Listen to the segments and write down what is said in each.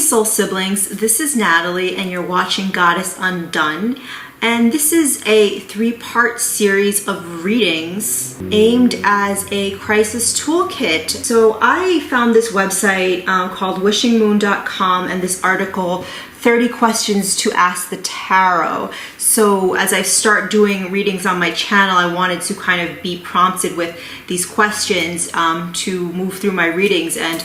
soul siblings, this is Natalie and you're watching Goddess Undone, and this is a 3-part series of readings aimed as a crisis toolkit. So I found this website called wishingmoon.com and this article, 30 questions to ask the tarot. So as I start doing readings on my channel, I wanted to kind of be prompted with these questions to move through my readings and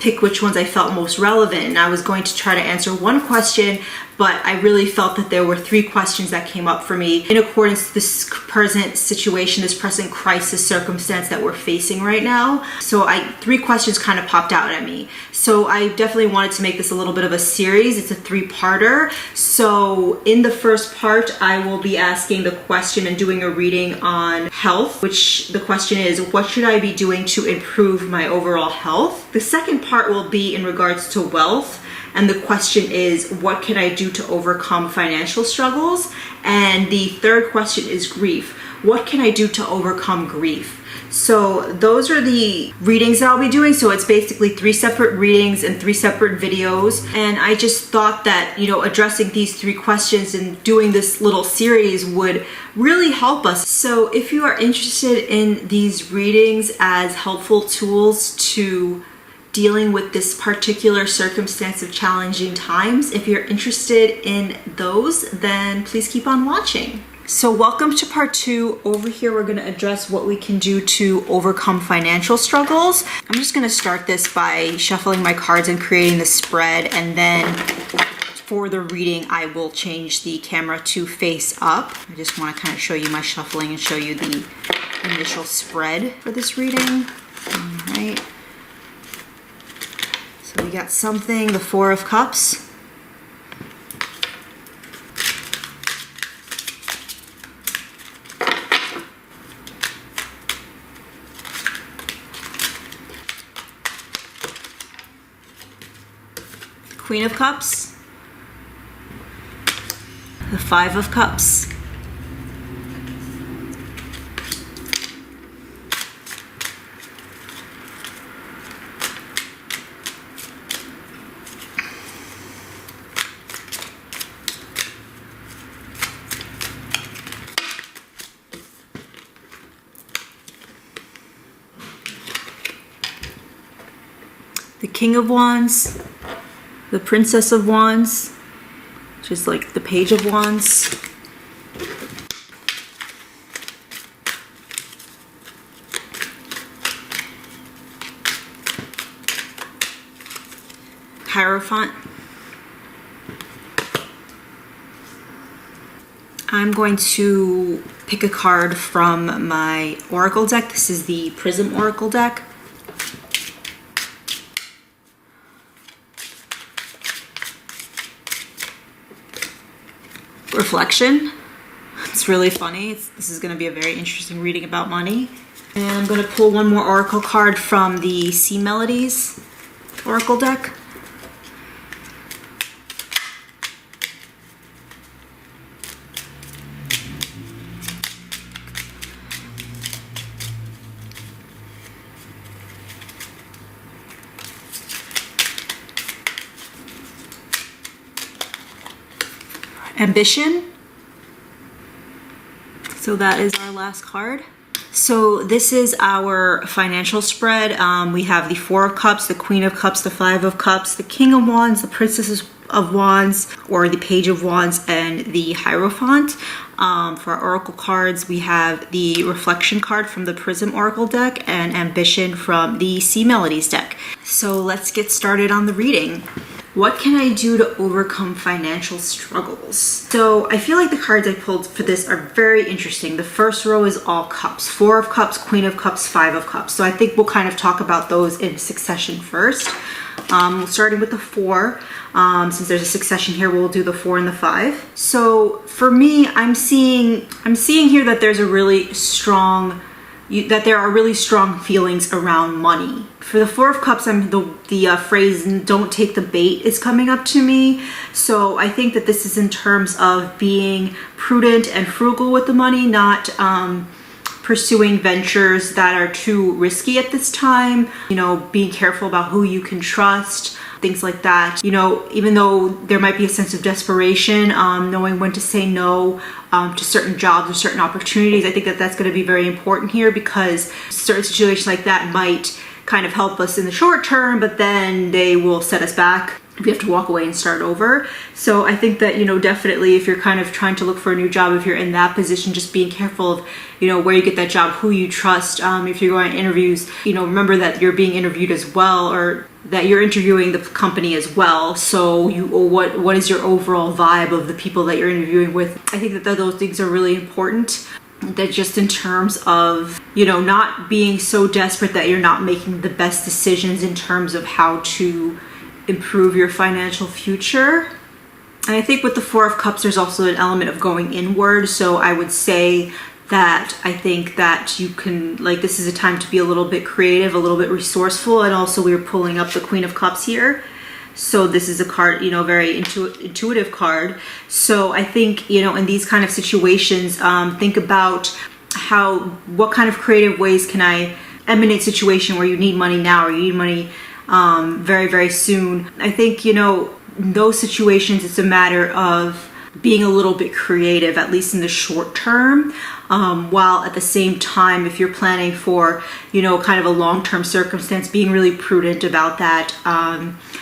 pick which ones I felt most relevant. And I was going to try to answer one question, but I really felt that there were 3 questions that came up for me in accordance to this present situation, this present crisis circumstance that we're facing right now. So 3 questions kind of popped out at me. So I definitely wanted to make this a little bit of a series. It's a 3-parter. So in the first part, I will be asking the question and doing a reading on health, which the question is, what should I be doing to improve my overall health? The second part will be in regards to wealth. And the question is, what can I do to overcome financial struggles? And the third question is grief. What can I do to overcome grief? So those are the readings that I'll be doing. So it's basically 3 separate readings and 3 separate videos. And I just thought that, addressing these 3 questions and doing this little series would really help us. So if you are interested in these readings as helpful tools to dealing with this particular circumstance of challenging times, if you're interested in those, then please keep on watching. So welcome to part 2. Over here, we're going to address what we can do to overcome financial struggles. I'm just going to start this by shuffling my cards and creating the spread, and then for the reading, I will change the camera to face up. I just want to kind of show you my shuffling and show you the initial spread for this reading. All right. So we got something, the 4 of Cups. The Queen of Cups. The 5 of Cups. The King of Wands, the Princess of Wands, which is like the Page of Wands, Hierophant. I'm going to pick a card from my Oracle deck. This is the Prism Oracle deck. Reflection. It's really funny. This is going to be a very interesting reading about money. And I'm going to pull one more oracle card from the Melodies oracle deck. Ambition. So that is our last card. So this is our financial spread. We have the 4 of Cups, the Queen of Cups, the 5 of Cups, the King of Wands, the Princess of Wands, or the Page of Wands, and the Hierophant. For our oracle cards, we have the Reflection card from the Prism Oracle deck and Ambition from the Melodies deck. So let's get started on the reading. What can I do to overcome financial struggles? So I feel like the cards I pulled for this are very interesting. The first row is all cups. 4 of Cups, Queen of Cups, 5 of Cups. So I think we'll kind of talk about those in succession first. Starting with the 4. Since there's a succession here, we'll do the 4 and the 5. So for me, I'm seeing here that there's a really strong that there are really strong feelings around money. For the 4 of Cups, the phrase "don't take the bait" is coming up to me. So I think that this is in terms of being prudent and frugal with the money, not pursuing ventures that are too risky at this time. You know, being careful about who you can trust. things like that. You know, even though there might be a sense of desperation, knowing when to say no to certain jobs or certain opportunities, I think that that's going to be very important here, because certain situations like that might kind of help us in the short term, but then they will set us back if you have to walk away and start over. So I think that, you know, definitely if you're kind of trying to look for a new job, if you're in that position, just being careful of, you know, where you get that job, who you trust. If you're going to interviews, you know, remember that you're being interviewed as well, or that you're interviewing the company as well. So what is your overall vibe of the people that you're interviewing with? I think that those things are really important. That just in terms of, you know, not being so desperate that you're not making the best decisions in terms of how to improve your financial future. And I think with the Four of Cups, there's also an element of going inward. So I would say that I think that you can, like, this is a time to be a little bit creative, a little bit resourceful. And also we're pulling up the Queen of Cups here. So this is a card, you know, very intuitive card. So I think, you know, in these kind of situations, think about what kind of creative ways can I emanate situation where you need money now, or you need money very, very soon. I think, you know, in those situations, it's a matter of being a little bit creative, at least in the short term, while at the same time, if you're planning for, you know, kind of a long-term circumstance, being really prudent about that,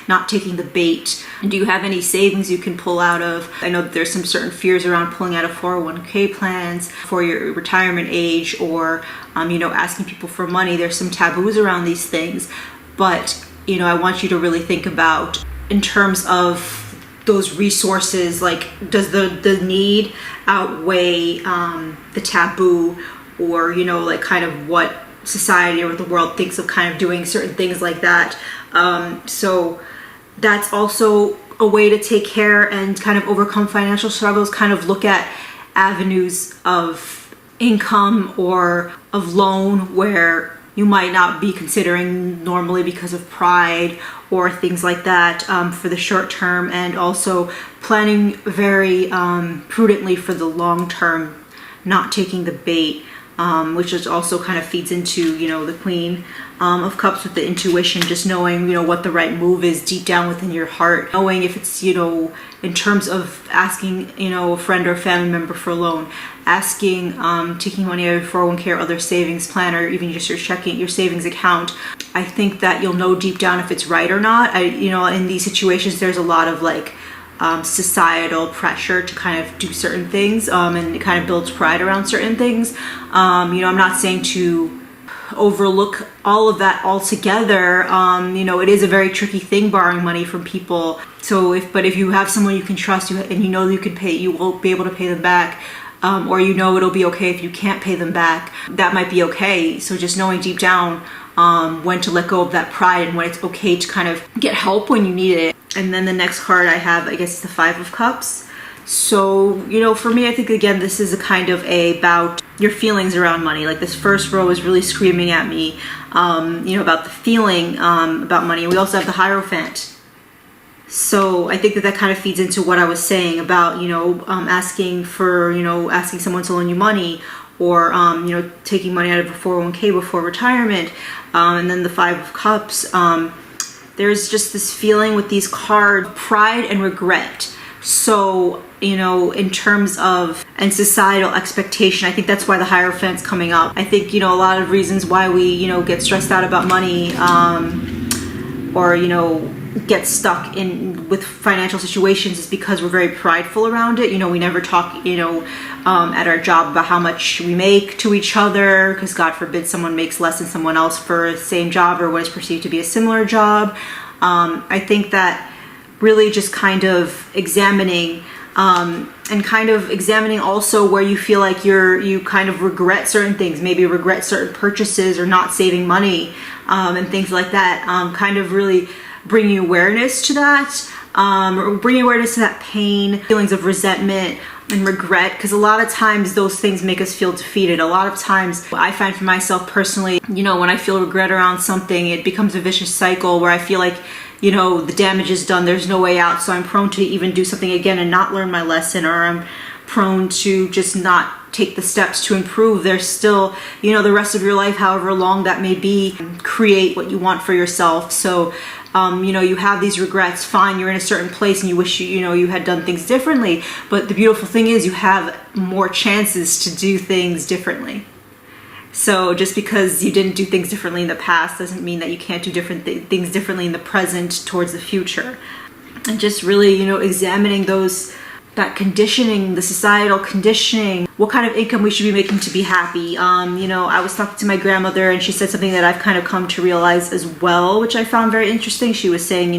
not taking the bait. And do you have any savings you can pull out of? I know that there's some certain fears around pulling out of 401k plans for your retirement age, or, you know, asking people for money. There's some taboos around these things, but, you know, I want you to really think about, in terms of those resources, like, does the need outweigh the taboo, or, you know, like, kind of what society or what the world thinks of kind of doing certain things like that. So that's also a way to take care and kind of overcome financial struggles, kind of look at avenues of income or of loan where you might not be considering normally because of pride or things like that, for the short term, and also planning very prudently for the long term, not taking the bait, which is also kind of feeds into, you know, the Queen of Cups with the intuition, just knowing, you know, what the right move is deep down within your heart, knowing if it's, you know, in terms of asking, you know, a friend or a family member for a loan, asking, taking money out of your 401k or other savings plan, or even just your savings account. I think that you'll know deep down if it's right or not. You know, in these situations, there's a lot of like societal pressure to kind of do certain things, and it kind of builds pride around certain things. You know, I'm not saying to overlook all of that altogether. You know, it is a very tricky thing, borrowing money from people. So if you have someone you can trust, and you know you can pay, you will be able to pay them back, or you know it'll be okay if you can't pay them back, that might be okay. So just knowing deep down when to let go of that pride, and when it's okay to kind of get help when you need it. And then the next card I have, I guess, is the Five of Cups. So, you know, for me, I think, again, this is a kind of about your feelings around money. Like, this first row is really screaming at me, you know, about the feeling about money. And we also have the Hierophant. So I think that kind of feeds into what I was saying about, you know, asking someone to loan you money, or, you know, taking money out of a 401k before retirement. And then the Five of Cups, there's just this feeling with these cards, pride and regret. So, you know, in terms of, and societal expectation, I think that's why the Hierophant's coming up. I think, you know, a lot of reasons why we, you know, get stressed out about money, or, you know, get stuck in with financial situations is because we're very prideful around it. You know, we never talk, you know, at our job about how much we make to each other, because God forbid someone makes less than someone else for the same job or what is perceived to be a similar job. I think that really just kind of examining, and kind of examining also where you feel like you kind of regret certain things, maybe regret certain purchases or not saving money, and things like that, kind of really bringing awareness to that, bringing awareness to that pain, feelings of resentment and regret, because a lot of times those things make us feel defeated. A lot of times I find for myself personally, you know, when I feel regret around something, it becomes a vicious cycle where I feel like, you know, the damage is done, there's no way out, so I'm prone to even do something again and not learn my lesson, or I'm prone to just not take the steps to improve. There's still, you know, the rest of your life, however long that may be, create what you want for yourself. So You have these regrets. Fine, you're in a certain place and you wish you had done things differently. But the beautiful thing is you have more chances to do things differently. So just because you didn't do things differently in the past doesn't mean that you can't do different things differently in the present towards the future. And just really, examining that conditioning, the societal conditioning, what kind of income we should be making to be happy. I was talking to my grandmother and she said something that I've kind of come to realize as well, which I found very interesting. She was saying,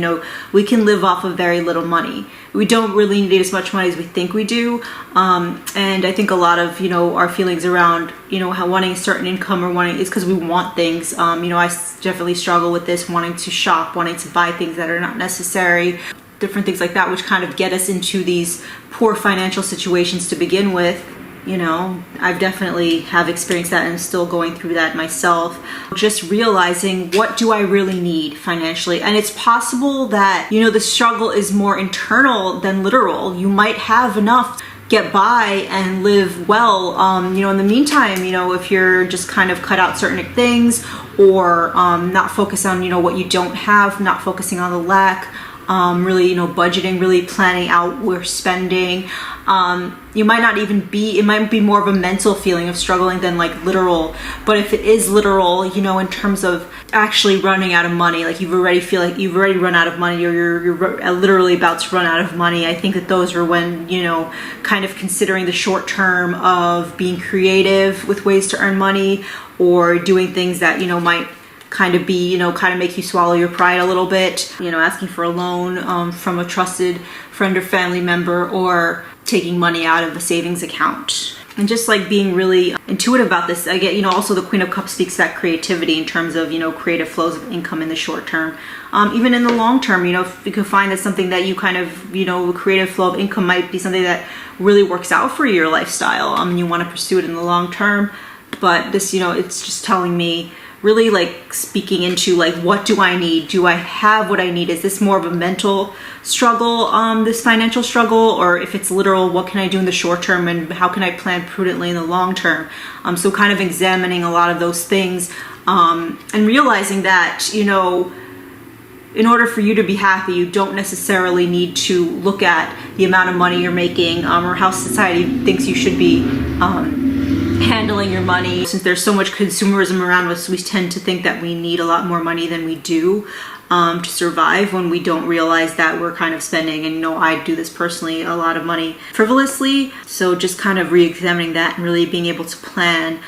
we can live off of very little money. We don't really need as much money as we think we do. And I think a lot of, our feelings around, how wanting a certain income or is because we want things. I definitely struggle with this, wanting to shop, wanting to buy things that are not necessary. Different things like that, which kind of get us into these poor financial situations to begin with. I've definitely have experienced that and still going through that myself. Just realizing, what do I really need financially? And it's possible that, the struggle is more internal than literal. You might have enough, get by and live well. In the meantime, if you're just kind of cut out certain things or not focus on, what you don't have, not focusing on the lack, really, budgeting, really planning out where spending. You might not even it might be more of a mental feeling of struggling than like literal. But if it is literal, in terms of actually running out of money, like you already feel like you've already run out of money or you're literally about to run out of money, I think that those are when, kind of considering the short term of being creative with ways to earn money or doing things that, might kind of be, kind of make you swallow your pride a little bit, asking for a loan from a trusted friend or family member, or taking money out of a savings account. And just like being really intuitive about this. I get, also the Queen of Cups speaks that creativity in terms of, creative flows of income in the short term. Even in the long term, if you can find that something that you kind of, a creative flow of income might be something that really works out for your lifestyle. And you want to pursue it in the long term. But this, it's just telling me, really like speaking into like, what do I need? Do I have what I need? Is this more of a mental struggle, this financial struggle, or if it's literal, what can I do in the short term and how can I plan prudently in the long term? So kind of examining a lot of those things, and realizing that, in order for you to be happy, you don't necessarily need to look at the amount of money you're making, or how society thinks you should be, handling your money. Since there's so much consumerism around us, we tend to think that we need a lot more money than we do to survive, when we don't realize that we're kind of spending, and I do this personally, a lot of money frivolously. So just kind of re-examining that and really being able to plan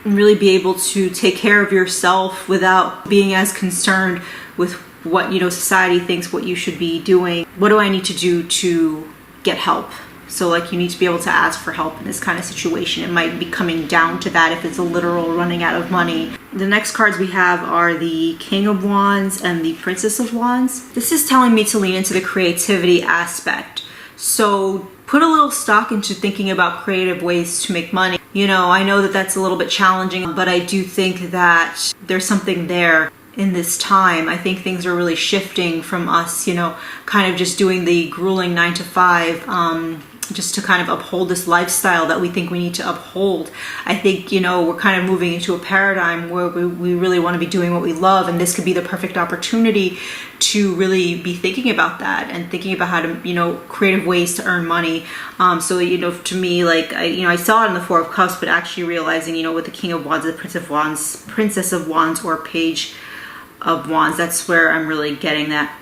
and really be able to take care of yourself without being as concerned with what society thinks what you should be doing. What do I need to do to get help? So like you need to be able to ask for help in this kind of situation. It might be coming down to that if it's a literal running out of money. The next cards we have are the King of Wands and the Princess of Wands. This is telling me to lean into the creativity aspect. So put a little stock into thinking about creative ways to make money. I know that that's a little bit challenging, but I do think that there's something there. In this time, I think things are really shifting from us, kind of just doing the grueling 9 to 5, just to kind of uphold this lifestyle that we think we need to uphold. I think, we're kind of moving into a paradigm where we really want to be doing what we love, and this could be the perfect opportunity to really be thinking about that and thinking about how to, creative ways to earn money. So, to me, like, I saw it in the Four of Cups, but actually realizing, with the King of Wands, the Princess of Wands, or Page of Wands, that's where I'm really getting that,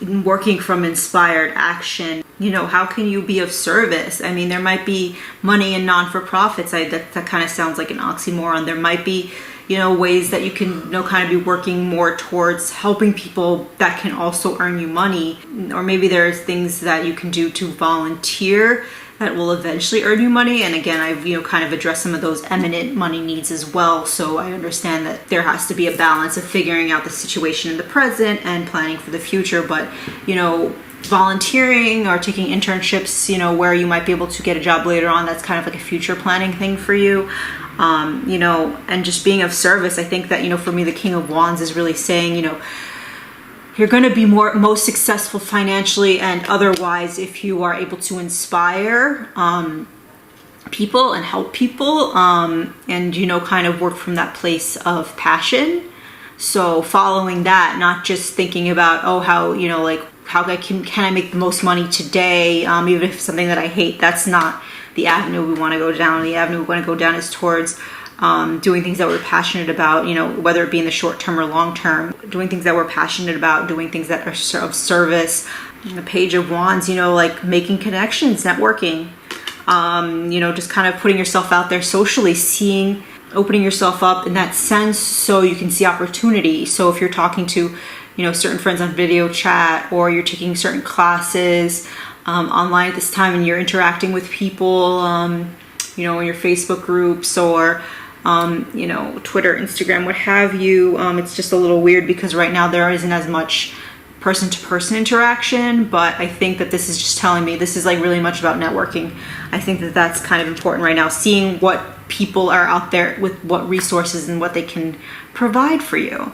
working from inspired action. How can you be of service? I mean, there might be money in non-for-profits. That kind of sounds like an oxymoron. There might be, ways that you can, kind of be working more towards helping people that can also earn you money. Or maybe there's things that you can do to volunteer that will eventually earn you money. And again, I've kind of addressed some of those eminent money needs as well. So I understand that there has to be a balance of figuring out the situation in the present and planning for the future. But volunteering or taking internships, where you might be able to get a job later on, that's kind of like a future planning thing for you. And just being of service. I think that, for me, the King of Wands is really saying, you're going to be most successful financially and otherwise if you are able to inspire people and help people, and kind of work from that place of passion. So following that, not just thinking about, oh, how, you know, like how can I make the most money today, even if it's something that I hate. That's not the avenue we want to go down. The avenue we want to go down is towards doing things that we're passionate about, you know, whether it be in the short term or long term, doing things that we're passionate about, doing things that are of service. The Page of Wands, you know, like making connections, networking, you know, just kind of putting yourself out there socially, opening yourself up in that sense so you can see opportunity. So if you're talking to, you know, certain friends on video chat, or you're taking certain classes online at this time and you're interacting with people, you know, in your Facebook groups or, you know, Twitter, Instagram, what have you, it's just a little weird because right now there isn't as much person-to-person interaction, but I think that this is just telling me this is like really much about networking. I think that that's kind of important right now, seeing what people are out there with what resources and what they can provide for you.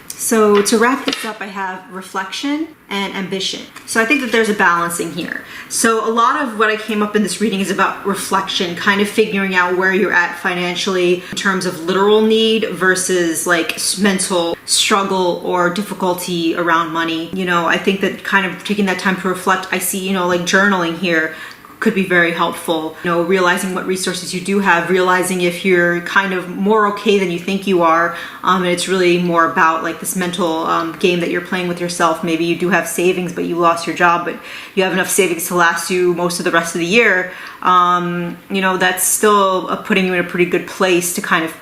So to wrap this up, I have reflection and ambition. So I think that there's a balancing here. So a lot of what I came up in this reading is about reflection, kind of figuring out where you're at financially in terms of literal need versus like mental struggle or difficulty around money. You know, I think that kind of taking that time to reflect, I see, you know, like journaling here could be very helpful. You know, realizing what resources you do have, realizing if you're kind of more okay than you think you are, and it's really more about like this mental game that you're playing with yourself. Maybe you do have savings, but you lost your job, but you have enough savings to last you most of the rest of the year. You know, that's still putting you in a pretty good place to kind of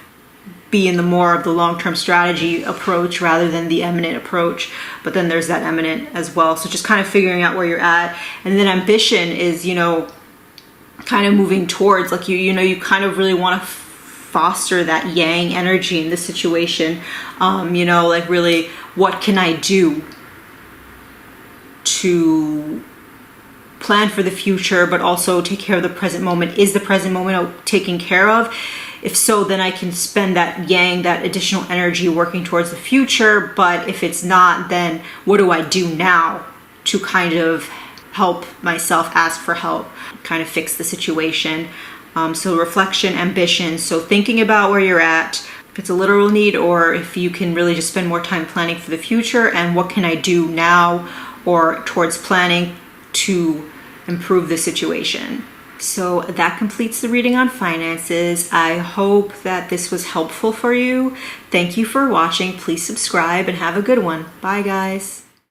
be in the more of the long-term strategy approach rather than the eminent approach. But then there's that eminent as well. So just kind of figuring out where you're at. And then ambition is, you know, kind of moving towards like you know, you kind of really want to foster that yang energy in this situation. You know, like really, what can I do to plan for the future, but also take care of the present moment? Is the present moment taken care of? If so, then I can spend that yang, that additional energy working towards the future. But if it's not, then what do I do now to kind of help myself, ask for help, kind of fix the situation? So reflection, ambition. So thinking about where you're at, if it's a literal need, or if you can really just spend more time planning for the future and what can I do now or towards planning to improve the situation. So that completes the reading on finances. I hope that this was helpful for you. Thank you for watching. Please subscribe and have a good one. Bye, guys.